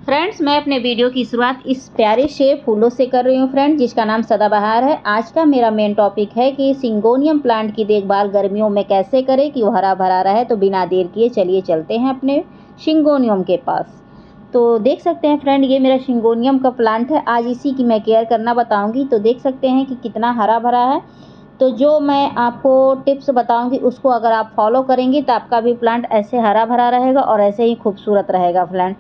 Friends, मैं अपने video की शुरुआत इस प्यारे से फूलों से कर रही हूँ फ्रेंड, जिसका नाम सदाबहार है। आज का मेरा मेन टॉपिक है कि सिंगोनियम प्लांट की देखभाल गर्मियों में कैसे करें कि वो हरा भरा रहे। तो बिना देर किए चलिए चलते हैं अपने सिंगोनियम के पास। तो देख सकते हैं फ्रेंड, ये मेरा सिंगोनियम का प्लांट है। आज इसी की मैं केयर करना बताऊँगी। तो देख सकते हैं कि कितना हरा भरा है। तो जो मैं आपको टिप्स बताऊँगी उसको अगर आप फॉलो करेंगे तो आपका भी प्लांट ऐसे हरा भरा रहेगा और ऐसे ही खूबसूरत रहेगा फ्रेंड।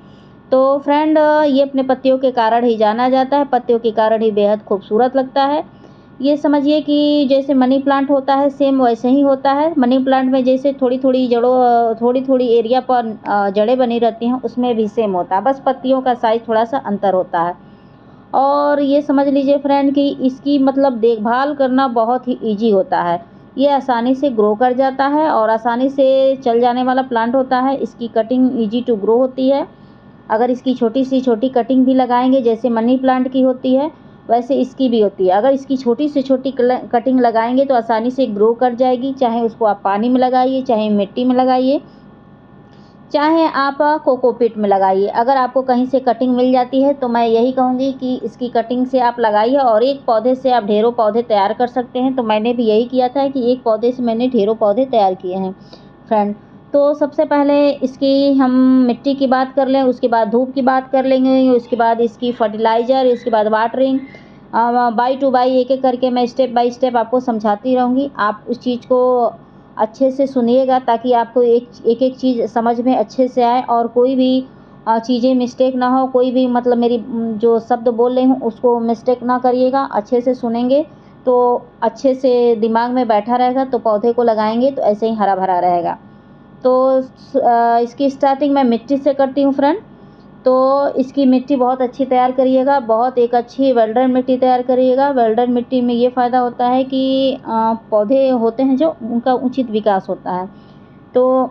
तो फ्रेंड, ये अपने पत्तियों के कारण ही जाना जाता है, पत्तियों के कारण ही बेहद खूबसूरत लगता है। ये समझिए कि जैसे मनी प्लांट होता है सेम वैसे ही होता है। मनी प्लांट में जैसे थोड़ी-थोड़ी जड़ों थोड़ी-थोड़ी एरिया पर जड़ें बनी रहती हैं, उसमें भी सेम होता है, बस पत्तियों का साइज़ थोड़ा-सा अंतर होता है। और ये समझ लीजिए फ्रेंड कि इसकी मतलब देखभाल करना बहुत ही ईज़ी होता है। ये आसानी से ग्रो कर जाता है और आसानी से चल जाने वाला प्लांट होता है। इसकी कटिंग ईज़ी टू ग्रो होती है। अगर इसकी छोटी सी छोटी कटिंग भी लगाएंगे जैसे मनी प्लांट की होती है वैसे इसकी भी होती है। अगर इसकी छोटी से छोटी कटिंग लगाएंगे तो आसानी से ग्रो कर जाएगी। चाहे उसको आप पानी में लगाइए, चाहे मिट्टी में लगाइए, चाहे आप कोकोपीट में लगाइए। अगर आपको कहीं से कटिंग मिल जाती है तो मैं यही कहूँगी कि इसकी कटिंग से आप लगाइए और एक पौधे से आप ढेरों पौधे तैयार कर सकते हैं। तो मैंने भी यही किया था कि एक पौधे से मैंने ढेरों पौधे तैयार किए हैं फ्रेंड। तो सबसे पहले इसकी हम मिट्टी की बात कर लें, उसके बाद धूप की बात कर लेंगे, उसके बाद इसकी फर्टिलाइज़र, इसके बाद वाटरिंग। बाई टू बाई एक-एक करके मैं स्टेप बाय स्टेप आपको समझाती रहूँगी। आप उस चीज़ को अच्छे से सुनिएगा ताकि आपको एक-एक चीज़ समझ में अच्छे से आए और कोई भी चीज़ें मिस्टेक ना हो। कोई भी मतलब मेरी जो शब्द बोल रही हूँ उसको मिस्टेक ना करिएगा। अच्छे से सुनेंगे तो अच्छे से दिमाग में बैठा रहेगा, तो पौधे को लगाएँगे तो ऐसे ही हरा-भरा रहेगा। तो इसकी स्टार्टिंग मैं मिट्टी से करती हूँ फ्रेंड। तो इसकी मिट्टी बहुत अच्छी तैयार करिएगा, बहुत एक अच्छी वेल्डन मिट्टी तैयार करिएगा। वेल्डन मिट्टी में ये फ़ायदा होता है कि पौधे होते हैं जो उनका उचित विकास होता है। तो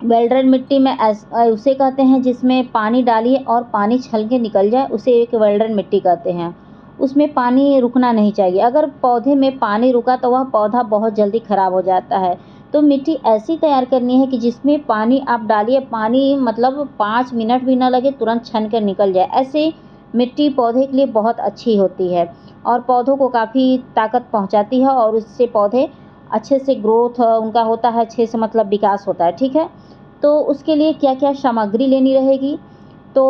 वेल्डन मिट्टी में उसे कहते हैं जिसमें पानी डालिए और पानी छल के निकल जाए, उसे एक वेल्डन मिट्टी कहते हैं। उसमें पानी रुकना नहीं चाहिए। अगर पौधे में पानी रुका तो वह पौधा बहुत जल्दी ख़राब हो जाता है। तो मिट्टी ऐसी तैयार करनी है कि जिसमें पानी आप डालिए, पानी मतलब 5 मिनट भी ना लगे, तुरंत छन कर निकल जाए। ऐसे मिट्टी पौधे के लिए बहुत अच्छी होती है और पौधों को काफ़ी ताकत पहुँचाती है और उससे पौधे अच्छे से ग्रोथ उनका होता है, अच्छे से मतलब विकास होता है, ठीक है? तो उसके लिए क्या-क्या सामग्री लेनी रहेगी? तो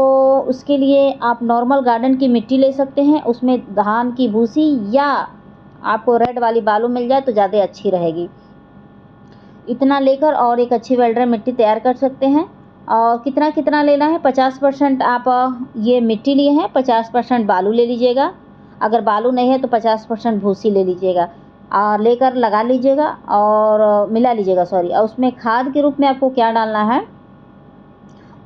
उसके लिए आप नॉर्मल गार्डन की मिट्टी ले सकते हैं, उसमें धान की भूसी या आपको रेड वाली बालू मिल जाए तो ज़्यादा अच्छी रहेगी। इतना लेकर और एक अच्छी वेल्डर मिट्टी तैयार कर सकते हैं। और कितना-कितना लेना है, 50% आप ये मिट्टी लिए हैं, 50% बालू ले लीजिएगा। अगर बालू नहीं है तो 50% भूसी ले लीजिएगा और लेकर लगा लीजिएगा और मिला लीजिएगा सॉरी। और उसमें खाद के रूप में आपको क्या डालना है,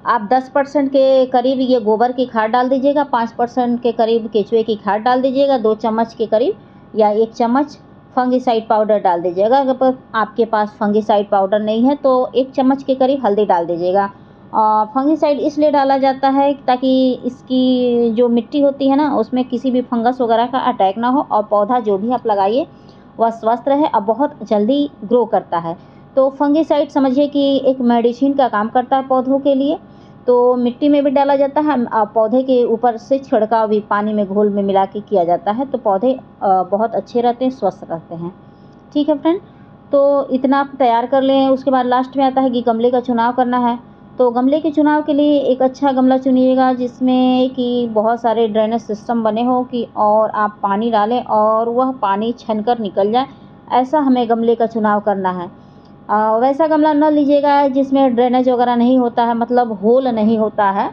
आप 10% के करीब ये गोबर की खाद डाल दीजिएगा, 5% के करीब केचुए की खाद डाल दीजिएगा, 2 चम्मच के करीब या 1 चम्मच फंगिसाइड पाउडर डाल दीजिएगा। अगर आपके पास फंगिसाइड पाउडर नहीं है तो 1 चम्मच के करीब हल्दी डाल दीजिएगा। फंगिसाइड इसलिए डाला जाता है ताकि इसकी जो मिट्टी होती है ना, उसमें किसी भी फंगस वगैरह का अटैक ना हो और पौधा जो भी आप लगाइए वह स्वस्थ रहे और बहुत जल्दी ग्रो करता है। तो फंगिसाइड समझिए कि एक मेडिसिन का काम करता है पौधों के लिए। तो मिट्टी में भी डाला जाता है, पौधे के ऊपर से छिड़काव भी पानी में घोल में मिला के किया जाता है। तो पौधे बहुत अच्छे रहते हैं, स्वस्थ रहते हैं। ठीक है फ्रेंड, तो इतना आप तैयार कर लें। उसके बाद लास्ट में आता है कि गमले का चुनाव करना है। तो गमले के चुनाव के लिए एक अच्छा गमला चुनिएगा जिसमें कि बहुत सारे ड्रेनेज सिस्टम बने हो कि और आप पानी डालें और वह पानी छनकर निकल जाए, ऐसा हमें गमले का चुनाव करना है। वैसा गमला न लीजिएगा जिसमें ड्रेनेज वगैरह नहीं होता है, मतलब होल नहीं होता है।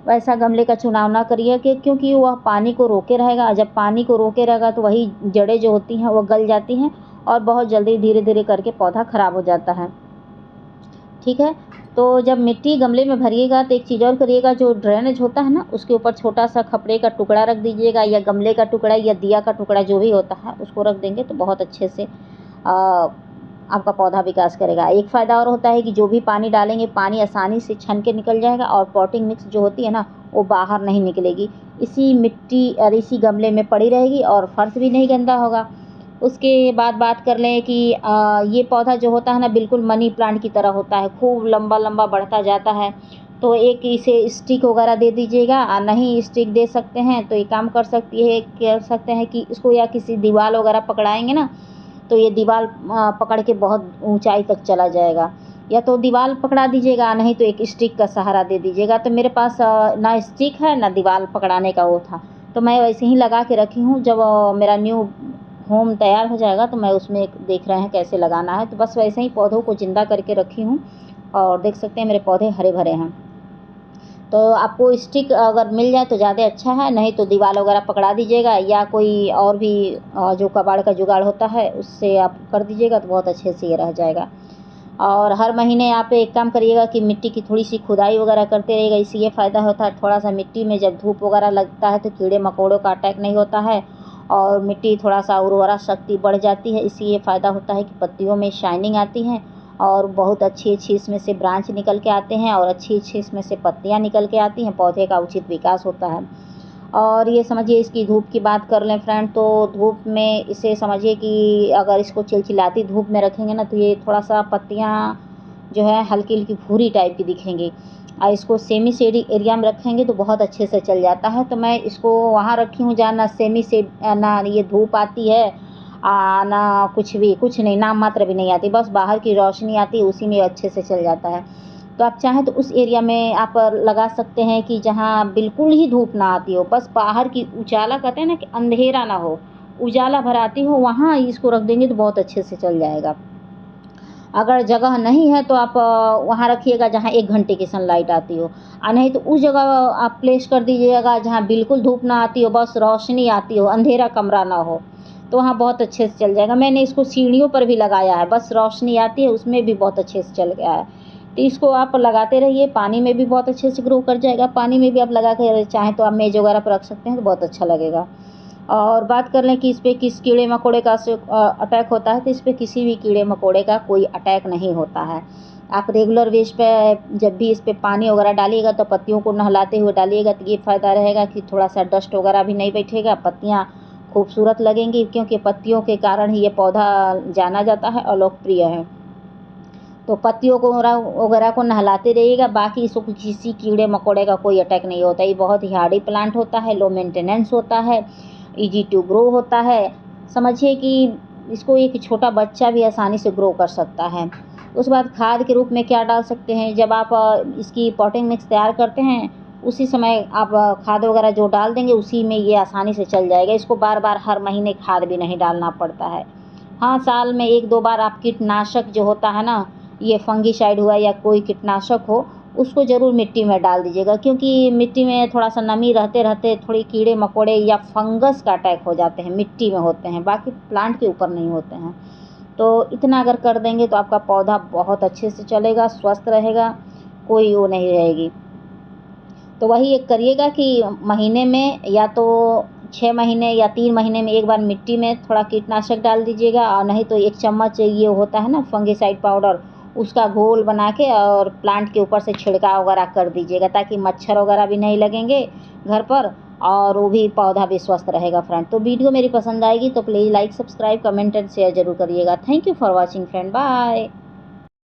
वैसा गमले का चुनाव ना करिए कि क्योंकि वह पानी को रोके रहेगा। जब पानी को रोके रहेगा तो वही जड़ें जो होती हैं वो गल जाती हैं और बहुत जल्दी धीरे-धीरे करके पौधा ख़राब हो जाता है। ठीक है? तो जब मिट्टी गमले में भरिएगा तो एक चीज़ और करिएगा, जो ड्रेनेज होता है ना उसके ऊपर छोटा-सा खपड़े का टुकड़ा रख दीजिएगा या गमले का टुकड़ा या दिया का टुकड़ा जो भी होता है उसको रख देंगे तो बहुत अच्छे से आपका पौधा विकास करेगा। एक फ़ायदा और होता है कि जो भी पानी डालेंगे, पानी आसानी से छन के निकल जाएगा और पॉटिंग मिक्स जो होती है ना, वो बाहर नहीं निकलेगी। इसी मिट्टी और इसी गमले में पड़ी रहेगी और फर्श भी नहीं गंदा होगा। उसके बाद बात कर लें कि ये पौधा जो होता है ना बिल्कुल मनी प्लांट की तरह होता है, खूब लंबा-लंबा बढ़ता जाता है। तो एक इसे स्टिक वगैरह दे दीजिएगा, नहीं स्टिक दे सकते हैं तो एक काम कर सकते हैं कि इसको या किसी दीवार वगैरह पकड़ाएँगे ना, तो ये दीवार पकड़ के बहुत ऊंचाई तक चला जाएगा। या तो दीवार पकड़ा दीजिएगा, नहीं तो एक स्टिक का सहारा दे दीजिएगा। तो मेरे पास ना स्टिक है ना दीवार पकड़ाने का वो था, तो मैं वैसे ही लगा के रखी हूँ। जब मेरा न्यू होम तैयार हो जाएगा तो मैं उसमें देख रहे हैं कैसे लगाना है। तो बस वैसे ही पौधों को ज़िंदा करके रखी हूँ और देख सकते हैं मेरे पौधे हरे भरे हैं। तो आपको स्टिक अगर मिल जाए तो ज़्यादा अच्छा है, नहीं तो दीवार वगैरह पकड़ा दीजिएगा या कोई और भी जो कबाड़ का जुगाड़ होता है उससे आप कर दीजिएगा तो बहुत अच्छे से ये रह जाएगा। और हर महीने आप एक काम करिएगा कि मिट्टी की थोड़ी सी खुदाई वगैरह करते रहिएगा। इससे ये फ़ायदा होता है, थोड़ा सा मिट्टी में जब धूप वगैरह लगता है तो कीड़े मकोड़ों का अटैक नहीं होता है और मिट्टी थोड़ा सा उर्वरा शक्ति बढ़ जाती है। इससे ये फ़ायदा होता है कि पत्तियों में शाइनिंग आती है और बहुत अच्छी-अच्छी इसमें से ब्रांच निकल के आते हैं और अच्छी-अच्छी इसमें से पत्तियाँ निकल के आती हैं, पौधे का उचित विकास होता है। और ये समझिए इसकी धूप की बात कर लें फ्रेंड, तो धूप में इसे समझिए कि अगर इसको चिलचिलाती धूप में रखेंगे ना तो ये थोड़ा-सा पत्तियाँ जो है हल्की-हल्की भूरी टाइप की दिखेंगी। और इसको सेमी शेडी एरिया में रखेंगे तो बहुत अच्छे से चल जाता है। तो मैं इसको वहाँ रखी हूँ जहाँ ना ना ये धूप आती है ना कुछ नहीं, नाम मात्र भी नहीं आती, बस बाहर की रोशनी आती है, उसी में अच्छे से चल जाता है। तो आप चाहें तो उस एरिया में आप लगा सकते हैं कि जहाँ बिल्कुल ही धूप ना आती हो, बस बाहर की उजाला कहते हैं ना कि अंधेरा ना हो, उजाला भर आती हो, वहाँ इसको रख देंगे तो बहुत अच्छे से चल जाएगा। अगर जगह नहीं है तो आप वहाँ रखिएगा जहाँ 1 घंटे की सनलाइट आती हो, नहीं तो उस जगह आप प्लेस कर दीजिएगा जहाँ बिल्कुल धूप ना आती हो, बस रोशनी आती हो, अंधेरा कमरा ना हो, तो वहाँ बहुत अच्छे से चल जाएगा। मैंने इसको सीढ़ियों पर भी लगाया है, बस रोशनी आती है उसमें भी बहुत अच्छे से चल गया है। तो इसको आप लगाते रहिए, पानी में भी बहुत अच्छे से ग्रो कर जाएगा, पानी में भी आप लगा के चाहें तो आप मेज़ वगैरह पर रख सकते हैं तो बहुत अच्छा लगेगा। और बात कर लें कि इस पे किस कीड़े मकोड़े का अटैक होता है, तो इस पे किसी भी कीड़े मकोड़े का कोई अटैक नहीं होता है। आप रेगुलर बेस पे जब भी इस पे पानी वगैरह डालिएगा तो पत्तियों को नहलाते हुए डालिएगा, तो ये फ़ायदा रहेगा कि थोड़ा-सा डस्ट वगैरह भी नहीं बैठेगा, पत्तियाँ खूबसूरत लगेंगी, क्योंकि पत्तियों के कारण ही ये पौधा जाना जाता है और लोकप्रिय है। तो पत्तियों को वगैरह को नहलाते रहिएगा, बाकी इसको किसी कीड़े मकोड़े का कोई अटैक नहीं होता। ये बहुत ही हार्डी प्लांट होता है, लो मेंटेनेंस होता है, ईज़ी टू ग्रो होता है। समझिए कि इसको एक छोटा बच्चा भी आसानी से ग्रो कर सकता है। उसके बाद खाद के रूप में क्या डाल सकते हैं, जब आप इसकी पॉटिंग मिक्स तैयार करते हैं उसी समय आप खाद वगैरह जो डाल देंगे उसी में ये आसानी से चल जाएगा। इसको बार-बार हर महीने खाद भी नहीं डालना पड़ता है। हाँ, साल में 1-2 बार आप कीटनाशक जो होता है ना, ये फंगीसाइड हुआ या कोई कीटनाशक हो, उसको ज़रूर मिट्टी में डाल दीजिएगा, क्योंकि मिट्टी में थोड़ा-सा नमी रहते-रहते थोड़ी कीड़े-मकोड़े या फंगस का अटैक हो जाते हैं, मिट्टी में होते हैं, बाकी प्लांट के ऊपर नहीं होते हैं। तो इतना अगर कर देंगे तो आपका पौधा बहुत अच्छे से चलेगा, स्वस्थ रहेगा, कोई वो नहीं रहेगी। तो वही एक करिएगा कि महीने में या तो 6 महीने या 3 महीने में एक बार मिट्टी में थोड़ा कीटनाशक डाल दीजिएगा, और नहीं तो 1 चम्मच ये होता है ना फंगिसाइड पाउडर, उसका घोल बना के और प्लांट के ऊपर से छिड़काव वगैरह कर दीजिएगा, ताकि मच्छर वगैरह भी नहीं लगेंगे घर पर और वो भी पौधा भी स्वस्थ रहेगा फ्रेंड। तो वीडियो मेरी पसंद आएगी तो please like, subscribe, comment and share ज़रूर करिएगा। Thank you for watching friend, bye.